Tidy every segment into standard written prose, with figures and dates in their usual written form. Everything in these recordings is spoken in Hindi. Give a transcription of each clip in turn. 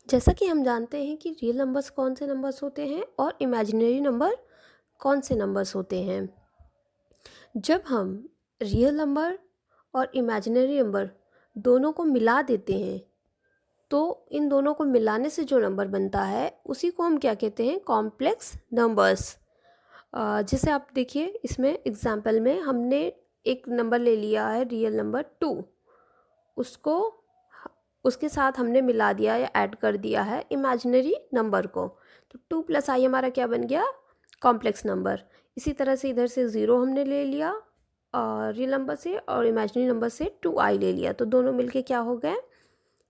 जैसा कि हम जानते हैं कि रियल नंबर्स कौन से नंबर्स होते हैं और इमेजिनरी नंबर कौन से नंबर्स होते हैं। जब हम रियल नंबर और इमेजिनरी नंबर दोनों को मिला देते हैं तो इन दोनों को मिलाने से जो नंबर बनता है उसी को हम क्या कहते हैं, कॉम्प्लेक्स नंबर्स। जैसे आप देखिए इसमें एग्जाम्पल में हमने एक नंबर ले लिया है रियल नंबर 2, उसको उसके साथ हमने मिला दिया या ऐड कर दिया है इमेजिनरी नंबर को, तो 2 + i हमारा क्या बन गया, कॉम्प्लेक्स नंबर। इसी तरह से इधर से 0 हमने ले लिया रियल नंबर से और इमेजिनरी नंबर से 2i ले लिया, तो दोनों मिलके क्या हो गए,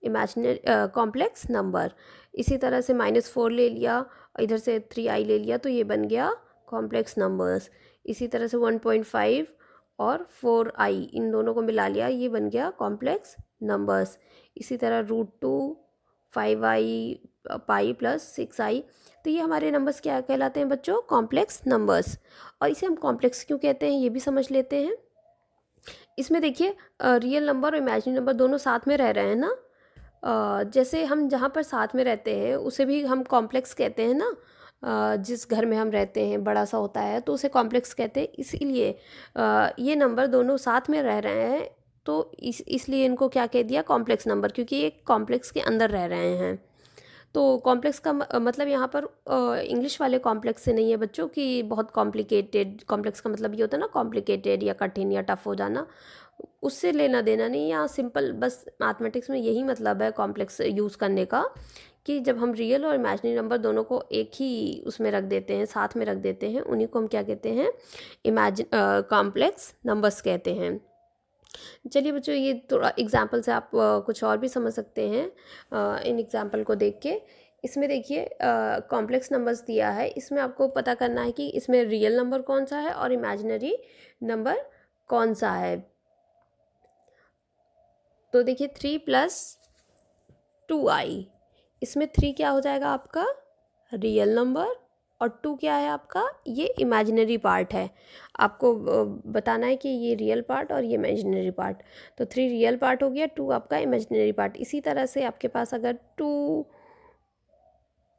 इमेजिनरी कॉम्प्लेक्स नंबर। इसी तरह से -4 ले लिया, इधर से 3i ले लिया, तो ये बन गया कॉम्प्लेक्स नंबर्स। इसी तरह से 1.5 और 4i इन दोनों को मिला लिया, ये बन गया कॉम्प्लेक्स नंबर्स। इसी तरह √2, 5i, पाई + 6i, तो ये हमारे नंबर्स क्या कहलाते हैं बच्चों, कॉम्प्लेक्स नंबर्स। और इसे हम कॉम्प्लेक्स क्यों कहते हैं ये भी समझ लेते हैं। इसमें देखिए रियल नंबर और इमेजिनरी नंबर दोनों साथ में रह रहे हैं ना। जैसे हम जहाँ पर साथ में रहते हैं उसे भी हम कॉम्प्लेक्स कहते हैं ना। जिस घर में हम रहते हैं बड़ा सा होता है तो उसे कॉम्प्लेक्स कहते हैं। इसीलिए ये नंबर दोनों साथ में रह रहे हैं तो इसलिए इनको क्या कह दिया, कॉम्प्लेक्स नंबर, क्योंकि ये कॉम्प्लेक्स के अंदर रह रहे हैं। तो कॉम्प्लेक्स का मतलब यहाँ पर इंग्लिश वाले कॉम्प्लेक्स से नहीं है बच्चों कि बहुत कॉम्प्लिकेटेड। कॉम्प्लेक्स का मतलब ये होता है ना कॉम्प्लिकेटेड या कठिन या टफ हो जाना, उससे लेना देना नहीं। यहाँ सिंपल बस मैथमेटिक्स में यही मतलब है कॉम्प्लेक्स यूज़ करने का, कि जब हम रियल और इमेजिनरी नंबर दोनों को एक ही उसमें रख देते हैं, साथ में रख देते हैं, उन्हीं को हम क्या कहते हैं, कॉम्प्लेक्स नंबर्स कहते हैं। चलिए बच्चों ये थोड़ा एग्जाम्पल से आप कुछ और भी समझ सकते हैं इन एग्जाम्पल को देख के। इसमें देखिए कॉम्प्लेक्स नंबर्स दिया है, इसमें आपको पता करना है कि इसमें रियल नंबर कौन सा है और इमेजिनरी नंबर कौन सा है। तो देखिए 3 + 2i, इसमें 3 क्या हो जाएगा आपका, रियल नंबर, और 2 क्या है आपका, ये इमेजिनरी पार्ट है। आपको बताना है कि ये रियल पार्ट और ये इमेजिनरी पार्ट। तो 3 रियल पार्ट हो गया, 2 आपका इमेजिनरी पार्ट। इसी तरह से आपके पास अगर 2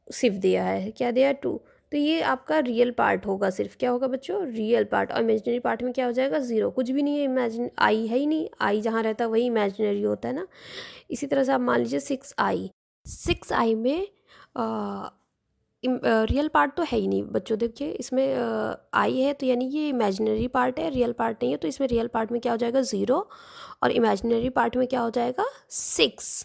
सिर्फ दिया है, क्या दिया है, 2, तो ये आपका रियल पार्ट होगा, सिर्फ क्या होगा बच्चों, रियल पार्ट। और इमेजिनरी पार्ट में क्या हो जाएगा, 0, कुछ भी नहीं है, इमेजिन आई है ही नहीं, आई जहाँ रहता है वही इमेजिनरी होता है ना। इसी तरह से आप मान लीजिए 6i में रियल पार्ट तो है ही नहीं बच्चों। देखिए इसमें आई है तो यानी ये इमेजिनरी पार्ट है, रियल पार्ट नहीं है। तो इसमें रियल पार्ट में क्या हो जाएगा, 0, और इमेजिनरी पार्ट में क्या हो जाएगा, 6।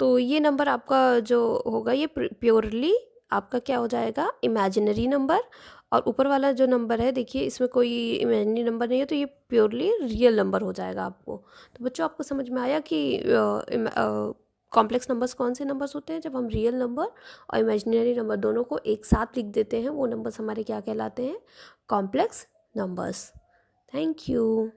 तो ये नंबर आपका जो होगा ये प्योरली आपका क्या हो जाएगा, इमेजिनरी नंबर। और ऊपर वाला जो नंबर है देखिए इसमें कोई इमेजिनरी नंबर नहीं है, तो ये प्योरली रियल नंबर हो जाएगा आपको। तो बच्चों आपको समझ में आया कि कॉम्प्लेक्स नंबर्स कौन से नंबर्स होते हैं, जब हम रियल नंबर और इमेजिनरी नंबर दोनों को एक साथ लिख देते हैं वो नंबर्स हमारे क्या कहलाते हैं, कॉम्प्लेक्स नंबर्स। Thank you.